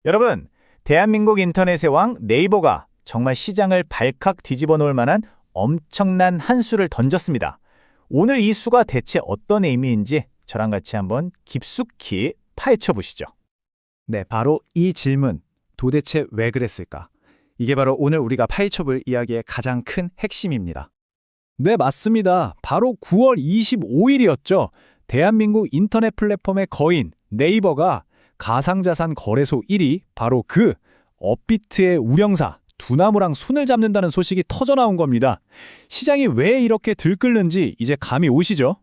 여러분, 대한민국 인터넷의 왕 네이버가 정말 시장을 발칵 뒤집어 놓을 만한 엄청난 한 수를 던졌습니다. 오늘 이 수가 대체 어떤 의미인지 저랑 같이 한번 깊숙이 파헤쳐 보시죠. 네, 바로 이 질문. 도대체 왜 그랬을까? 이게 바로 오늘 우리가 파헤쳐볼 이야기의 가장 큰 핵심입니다. 네, 맞습니다. 바로 9월 25일이었죠. 대한민국 인터넷 플랫폼의 거인 네이버가 가상자산 거래소 1위, 바로 그 업비트의 우령사 두나무랑 손을 잡는다는 소식이 터져 나온 겁니다. 시장이 왜 이렇게 들끓는지 이제 감이 오시죠?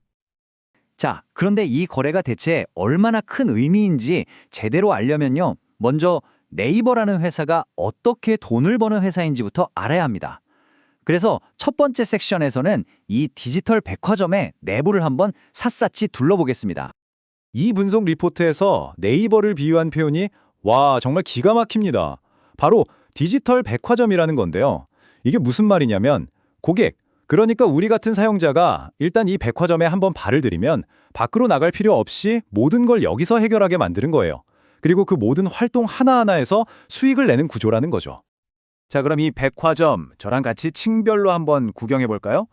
자, 그런데 이 거래가 대체 얼마나 큰 의미인지 제대로 알려면요. 먼저 네이버라는 회사가 어떻게 돈을 버는 회사인지부터 알아야 합니다. 그래서 첫 번째 섹션에서는 이 디지털 백화점의 내부를 한번 샅샅이 둘러보겠습니다. 이 분석 리포트에서 네이버를 비유한 표현이 와, 정말 기가 막힙니다. 바로 디지털 백화점이라는 건데요. 이게 무슨 말이냐면 고객, 그러니까 우리 같은 사용자가 일단 이 백화점에 한번 발을 들이면 밖으로 나갈 필요 없이 모든 걸 여기서 해결하게 만드는 거예요. 그리고 그 모든 활동 하나하나에서 수익을 내는 구조라는 거죠. 자, 그럼 이 백화점 저랑 같이 층별로 한번 구경해 볼까요?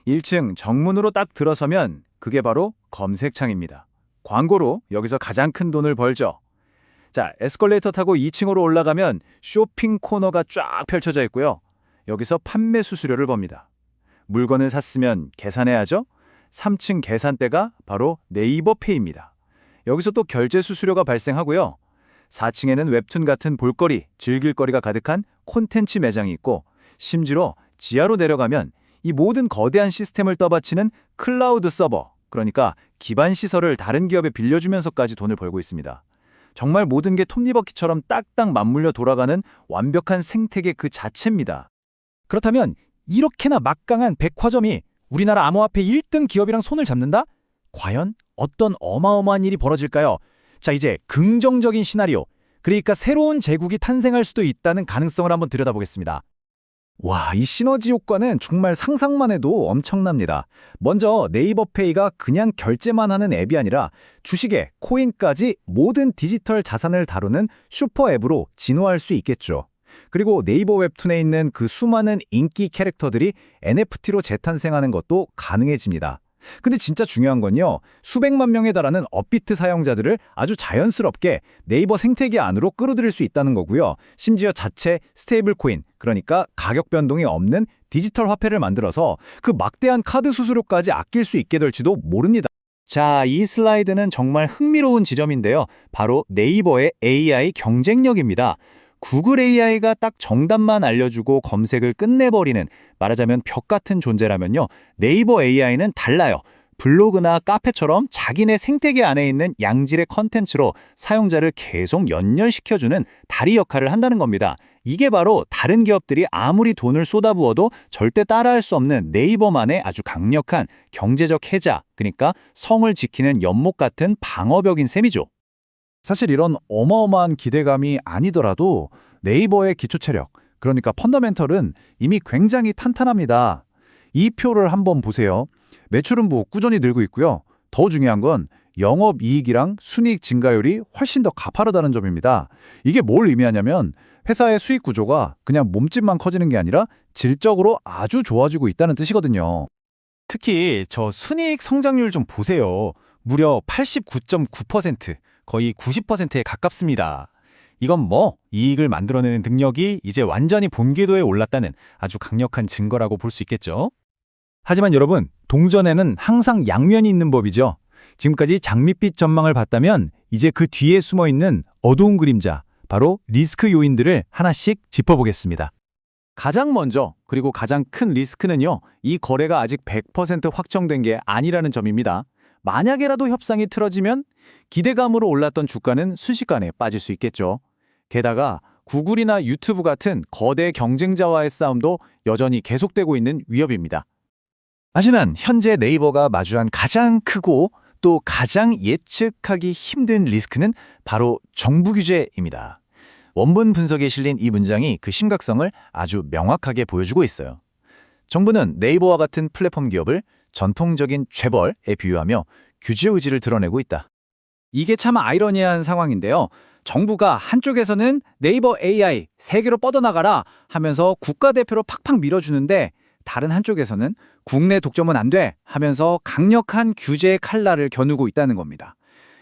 1층 정문으로 딱 들어서면 그게 바로 검색창입니다. 광고로 여기서 가장 큰 돈을 벌죠. 자, 에스컬레이터 타고 2층으로 올라가면 쇼핑 코너가 쫙 펼쳐져 있고요. 여기서 판매 수수료를 법니다. 물건을 샀으면 계산해야죠. 3층 계산대가 바로 네이버페이입니다. 여기서 또 결제 수수료가 발생하고요. 4층에는 웹툰 같은 볼거리, 즐길거리가 가득한 콘텐츠 매장이 있고, 심지어 지하로 내려가면 이 모든 거대한 시스템을 떠받치는 클라우드 서버, 그러니까 기반 시설을 다른 기업에 빌려주면서까지 돈을 벌고 있습니다. 정말 모든 게 톱니바퀴처럼 딱딱 맞물려 돌아가는 완벽한 생태계 그 자체입니다. 그렇다면 이렇게나 막강한 백화점이 우리나라 암호화폐 1등 기업이랑 손을 잡는다? 과연 어떤 어마어마한 일이 벌어질까요? 자, 이제 긍정적인 시나리오, 그러니까 새로운 제국이 탄생할 수도 있다는 가능성을 한번 들여다보겠습니다. 와, 이 시너지 효과는 정말 상상만 해도 엄청납니다. 먼저 네이버페이가 그냥 결제만 하는 앱이 아니라 주식에 코인까지 모든 디지털 자산을 다루는 슈퍼 앱으로 진화할 수 있겠죠. 그리고 네이버 웹툰에 있는 그 수많은 인기 캐릭터들이 NFT로 재탄생하는 것도 가능해집니다. 근데 진짜 중요한 건요, 수백만 명에 달하는 업비트 사용자들을 아주 자연스럽게 네이버 생태계 안으로 끌어들일 수 있다는 거고요. 심지어 자체 스테이블 코인, 그러니까 가격 변동이 없는 디지털 화폐를 만들어서 그 막대한 카드 수수료까지 아낄 수 있게 될지도 모릅니다. 자, 이 슬라이드는 정말 흥미로운 지점인데요. 바로 네이버의 AI 경쟁력입니다. 구글 AI가 딱 정답만 알려주고 검색을 끝내버리는, 말하자면 벽 같은 존재라면요, 네이버 AI는 달라요. 블로그나 카페처럼 자기네 생태계 안에 있는 양질의 컨텐츠로 사용자를 계속 연결시켜주는 다리 역할을 한다는 겁니다. 이게 바로 다른 기업들이 아무리 돈을 쏟아부어도 절대 따라할 수 없는 네이버만의 아주 강력한 경제적 해자, 그러니까 성을 지키는 연못 같은 방어벽인 셈이죠. 사실 이런 어마어마한 기대감이 아니더라도 네이버의 기초 체력, 그러니까 펀더멘털은 이미 굉장히 탄탄합니다. 이 표를 한번 보세요. 매출은 꾸준히 늘고 있고요. 더 중요한 건 영업이익이랑 순이익 증가율이 훨씬 더 가파르다는 점입니다. 이게 뭘 의미하냐면 회사의 수익 구조가 그냥 몸집만 커지는 게 아니라 질적으로 아주 좋아지고 있다는 뜻이거든요. 특히 저 순이익 성장률 좀 보세요. 무려 89.9%, 거의 90%에 가깝습니다. 이건 이익을 만들어내는 능력이 이제 완전히 본궤도에 올랐다는 아주 강력한 증거라고 볼 수 있겠죠. 하지만 여러분, 동전에는 항상 양면이 있는 법이죠. 지금까지 장밋빛 전망을 봤다면 이제 그 뒤에 숨어있는 어두운 그림자, 바로 리스크 요인들을 하나씩 짚어보겠습니다. 가장 먼저, 그리고 가장 큰 리스크는요, 이 거래가 아직 100% 확정된 게 아니라는 점입니다. 만약에라도 협상이 틀어지면 기대감으로 올랐던 주가는 순식간에 빠질 수 있겠죠. 게다가 구글이나 유튜브 같은 거대 경쟁자와의 싸움도 여전히 계속되고 있는 위협입니다. 하지만 현재 네이버가 마주한 가장 크고 또 가장 예측하기 힘든 리스크는 바로 정부 규제입니다. 원문 분석에 실린 이 문장이 그 심각성을 아주 명확하게 보여주고 있어요. 정부는 네이버와 같은 플랫폼 기업을 전통적인 재벌에 비유하며 규제 의지를 드러내고 있다. 이게 참 아이러니한 상황인데요. 정부가 한쪽에서는 네이버 AI 세계로 뻗어나가라 하면서 국가대표로 팍팍 밀어주는데 다른 한쪽에서는 국내 독점은 안 돼 하면서 강력한 규제의 칼날을 겨누고 있다는 겁니다.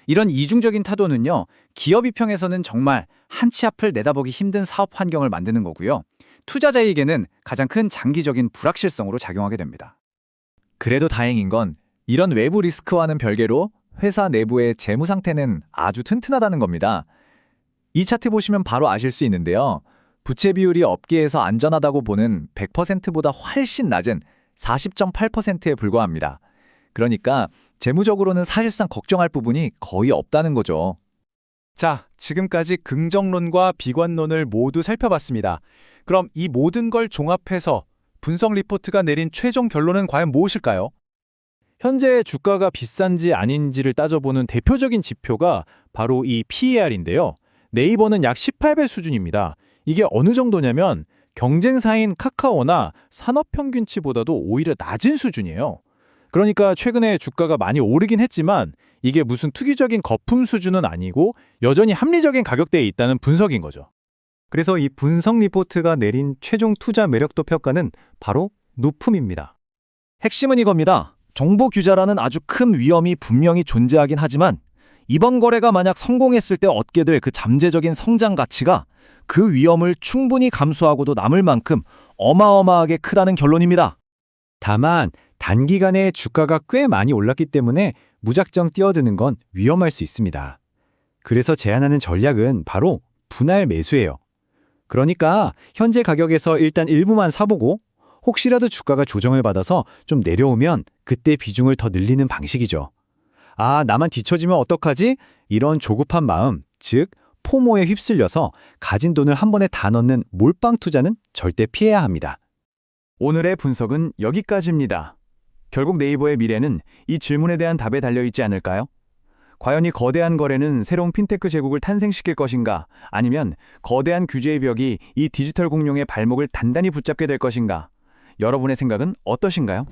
이런 이중적인 타도는요, 기업 입장에서는 정말 한 치 앞을 내다보기 힘든 사업 환경을 만드는 거고요. 투자자에게는 가장 큰 장기적인 불확실성으로 작용하게 됩니다. 그래도 다행인 건 이런 외부 리스크와는 별개로 회사 내부의 재무 상태는 아주 튼튼하다는 겁니다. 이 차트 보시면 바로 아실 수 있는데요. 부채 비율이 업계에서 안전하다고 보는 100%보다 훨씬 낮은 40.8%에 불과합니다. 그러니까 재무적으로는 사실상 걱정할 부분이 거의 없다는 거죠. 자, 지금까지 긍정론과 비관론을 모두 살펴봤습니다. 그럼 이 모든 걸 종합해서 분석 리포트가 내린 최종 결론은 과연 무엇일까요? 현재 주가가 비싼지 아닌지를 따져보는 대표적인 지표가 바로 이 PER인데요. 네이버는 약 18배 수준입니다. 이게 어느 정도냐면 경쟁사인 카카오나 산업평균치보다도 오히려 낮은 수준이에요. 그러니까 최근에 주가가 많이 오르긴 했지만 이게 무슨 투기적인 거품 수준은 아니고 여전히 합리적인 가격대에 있다는 분석인 거죠. 그래서 이 분석 리포트가 내린 최종 투자 매력도 평가는 바로 누품입니다. 핵심은 이겁니다. 정보 규제라는 아주 큰 위험이 분명히 존재하긴 하지만 이번 거래가 만약 성공했을 때 얻게 될 그 잠재적인 성장 가치가 그 위험을 충분히 감수하고도 남을 만큼 어마어마하게 크다는 결론입니다. 다만 단기간에 주가가 꽤 많이 올랐기 때문에 무작정 뛰어드는 건 위험할 수 있습니다. 그래서 제안하는 전략은 바로 분할 매수예요. 그러니까 현재 가격에서 일단 일부만 사보고 혹시라도 주가가 조정을 받아서 좀 내려오면 그때 비중을 더 늘리는 방식이죠. 아, 나만 뒤처지면 어떡하지? 이런 조급한 마음, 즉 포모에 휩쓸려서 가진 돈을 한 번에 다 넣는 몰빵 투자는 절대 피해야 합니다. 오늘의 분석은 여기까지입니다. 결국 네이버의 미래는 이 질문에 대한 답에 달려있지 않을까요? 과연 이 거대한 거래는 새로운 핀테크 제국을 탄생시킬 것인가? 아니면 거대한 규제의 벽이 이 디지털 공룡의 발목을 단단히 붙잡게 될 것인가? 여러분의 생각은 어떠신가요?